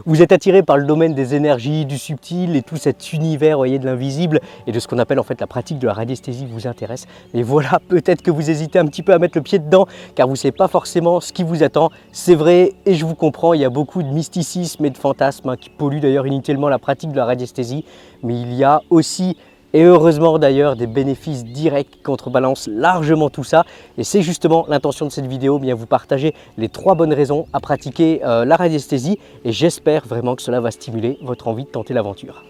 Vous êtes attiré par le domaine des énergies, du subtil et tout cet univers, voyez, de l'invisible et de ce qu'on appelle en fait la pratique de la radiesthésie vous intéresse. Et voilà, peut-être que vous hésitez un petit peu à mettre le pied dedans car vous ne savez pas forcément ce qui vous attend. C'est vrai et je vous comprends, il y a beaucoup de mysticisme et de fantasmes qui polluent d'ailleurs inutilement la pratique de la radiesthésie, mais il y a aussi et heureusement d'ailleurs des bénéfices directs qui contrebalancent largement tout ça. Et c'est justement l'intention de cette vidéo, bien vous partager les 3 bonnes raisons à pratiquer la radiesthésie. Et j'espère vraiment que cela va stimuler votre envie de tenter l'aventure.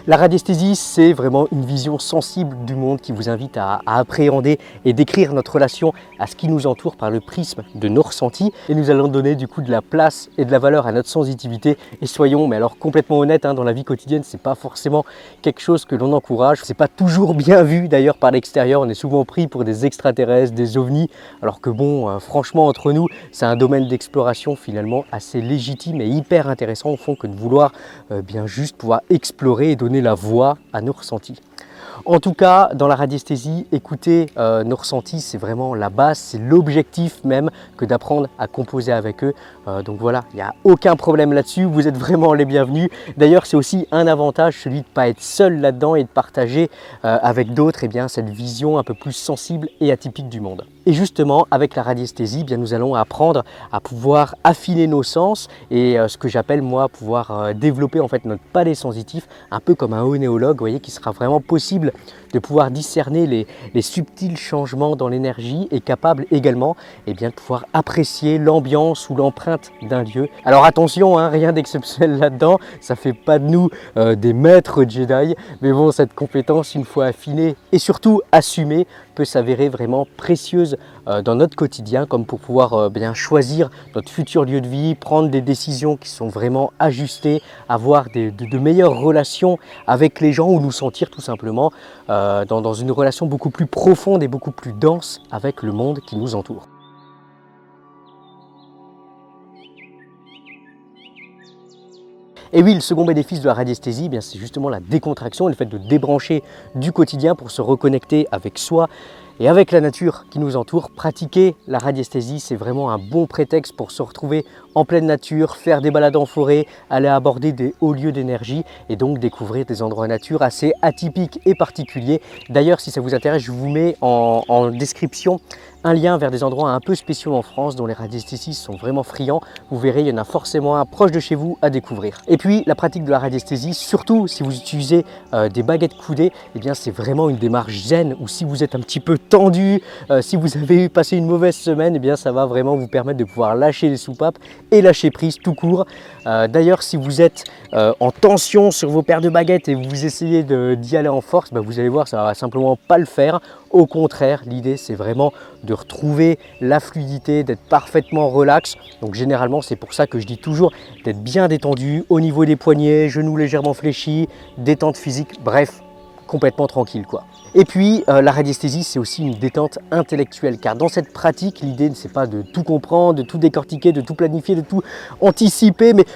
La radiesthésie, c'est vraiment une vision sensible du monde qui vous invite à appréhender et décrire notre relation à ce qui nous entoure par le prisme de nos ressentis. Et nous allons donner du coup de la place et de la valeur à notre sensibilité. Et soyons, mais alors complètement honnêtes, dans la vie quotidienne, c'est pas forcément quelque chose que l'on encourage. C'est pas toujours bien vu d'ailleurs par l'extérieur. On est souvent pris pour des extraterrestres, des ovnis. Alors que bon, franchement, entre nous, c'est un domaine d'exploration finalement assez légitime et hyper intéressant au fond que de vouloir bien juste pouvoir explorer et donner la voix à nos ressentis. En tout cas, dans la radiesthésie, écouter nos ressentis, c'est vraiment la base, c'est l'objectif même que d'apprendre à composer avec eux. Donc voilà, il n'y a aucun problème là-dessus, vous êtes vraiment les bienvenus. D'ailleurs, c'est aussi un avantage, celui de ne pas être seul là-dedans et de partager avec d'autres cette vision un peu plus sensible et atypique du monde. Et justement, avec la radiesthésie, nous allons apprendre à pouvoir affiner nos sens et ce que j'appelle moi pouvoir développer en fait notre palais sensitif, un peu comme un onéologue, vous voyez, qui sera vraiment possible de pouvoir discerner les subtils changements dans l'énergie et capable également de pouvoir apprécier l'ambiance ou l'empreinte d'un lieu. Alors attention, rien d'exceptionnel là-dedans, ça fait pas de nous des maîtres Jedi, mais bon, cette compétence, une fois affinée et surtout assumée, peut s'avérer vraiment précieuse dans notre quotidien, comme pour pouvoir bien choisir notre futur lieu de vie, prendre des décisions qui sont vraiment ajustées, avoir de meilleures relations avec les gens ou nous sentir tout simplement dans une relation beaucoup plus profonde et beaucoup plus dense avec le monde qui nous entoure. Et oui, le second bénéfice de la radiesthésie, c'est justement la décontraction, le fait de débrancher du quotidien pour se reconnecter avec soi et avec la nature qui nous entoure. Pratiquer la radiesthésie, c'est vraiment un bon prétexte pour se retrouver en pleine nature, faire des balades en forêt, aller aborder des hauts lieux d'énergie et donc découvrir des endroits nature assez atypiques et particuliers. D'ailleurs, si ça vous intéresse, je vous mets en description un lien vers des endroits un peu spéciaux en France dont les radiesthésistes sont vraiment friands. Vous verrez, il y en a forcément un proche de chez vous à découvrir. Et puis la pratique de la radiesthésie, surtout si vous utilisez des baguettes coudées, c'est vraiment une démarche zen où si vous êtes un petit peu tendu, si vous avez passé une mauvaise semaine, ça va vraiment vous permettre de pouvoir lâcher les soupapes et lâcher prise tout court. D'ailleurs, si vous êtes en tension sur vos paires de baguettes et vous essayez d'y aller en force, vous allez voir, ça va simplement pas le faire. Au contraire, l'idée c'est vraiment de retrouver la fluidité, d'être parfaitement relax. Donc généralement, c'est pour ça que je dis toujours d'être bien détendu au niveau des poignets, genoux légèrement fléchis, détente physique, bref, complètement tranquille quoi. Et puis la radiesthésie, c'est aussi une détente intellectuelle car dans cette pratique, l'idée c'est pas de tout comprendre, de tout décortiquer, de tout planifier, de tout anticiper, mais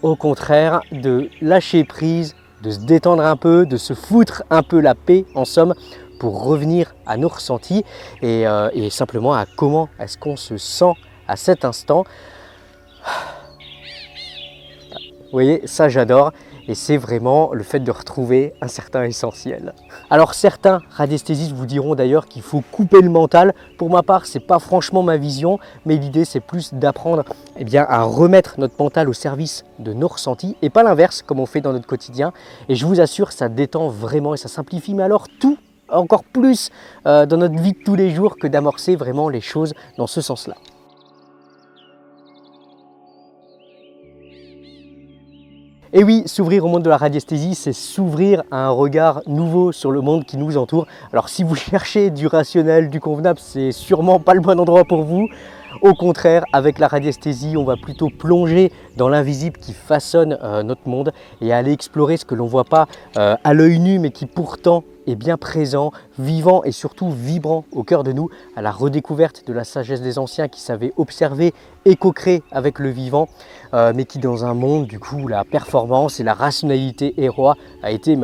au contraire de lâcher prise, de se détendre un peu, de se foutre un peu la paix en somme, pour revenir à nos ressentis et simplement à comment est-ce qu'on se sent à cet instant. Vous voyez, ça j'adore et c'est vraiment le fait de retrouver un certain essentiel. Alors certains radiesthésistes vous diront d'ailleurs qu'il faut couper le mental. Pour ma part, c'est pas franchement ma vision, mais l'idée c'est plus d'apprendre à remettre notre mental au service de nos ressentis et pas l'inverse comme on fait dans notre quotidien. Et je vous assure, ça détend vraiment et ça simplifie, mais alors tout encore plus dans notre vie de tous les jours que d'amorcer vraiment les choses dans ce sens-là. Et oui, s'ouvrir au monde de la radiesthésie, c'est s'ouvrir à un regard nouveau sur le monde qui nous entoure. Alors si vous cherchez du rationnel, du convenable, c'est sûrement pas le bon endroit pour vous. Au contraire, avec la radiesthésie, on va plutôt plonger dans l'invisible qui façonne notre monde et aller explorer ce que l'on ne voit pas à l'œil nu, mais qui pourtant est bien présent, vivant et surtout vibrant au cœur de nous, à la redécouverte de la sagesse des anciens qui savaient observer et co-créer avec le vivant, mais qui dans un monde du coup où la performance et la rationalité héroïque a été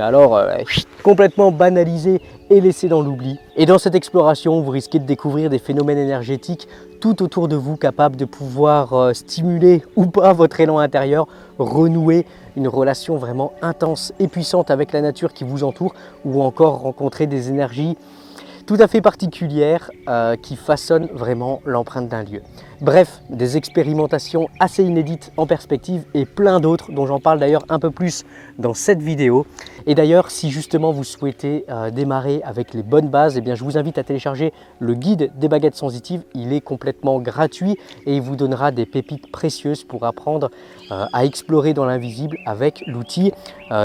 complètement banalisée est laissé dans l'oubli. Et dans cette exploration, vous risquez de découvrir des phénomènes énergétiques tout autour de vous, capables de pouvoir stimuler ou pas votre élan intérieur, renouer une relation vraiment intense et puissante avec la nature qui vous entoure, ou encore rencontrer des énergies tout à fait particulières qui façonnent vraiment l'empreinte d'un lieu. Bref, des expérimentations assez inédites en perspective et plein d'autres dont j'en parle d'ailleurs un peu plus dans cette vidéo. Et d'ailleurs, si justement vous souhaitez démarrer avec les bonnes bases, eh bien, je vous invite à télécharger le guide des baguettes sensitives. Il est complètement gratuit et il vous donnera des pépites précieuses pour apprendre à explorer dans l'invisible avec l'outil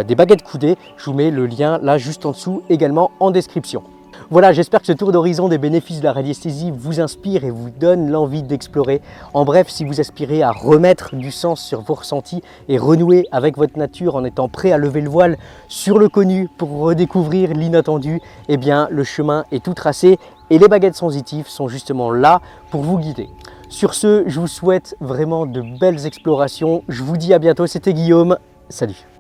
des baguettes coudées. Je vous mets le lien là juste en dessous également en description. Voilà, j'espère que ce tour d'horizon des bénéfices de la radiesthésie vous inspire et vous donne l'envie d'explorer. En bref, si vous aspirez à remettre du sens sur vos ressentis et renouer avec votre nature en étant prêt à lever le voile sur le connu pour redécouvrir l'inattendu, eh bien le chemin est tout tracé et les baguettes sensitives sont justement là pour vous guider. Sur ce, je vous souhaite vraiment de belles explorations. Je vous dis à bientôt, c'était Guillaume. Salut!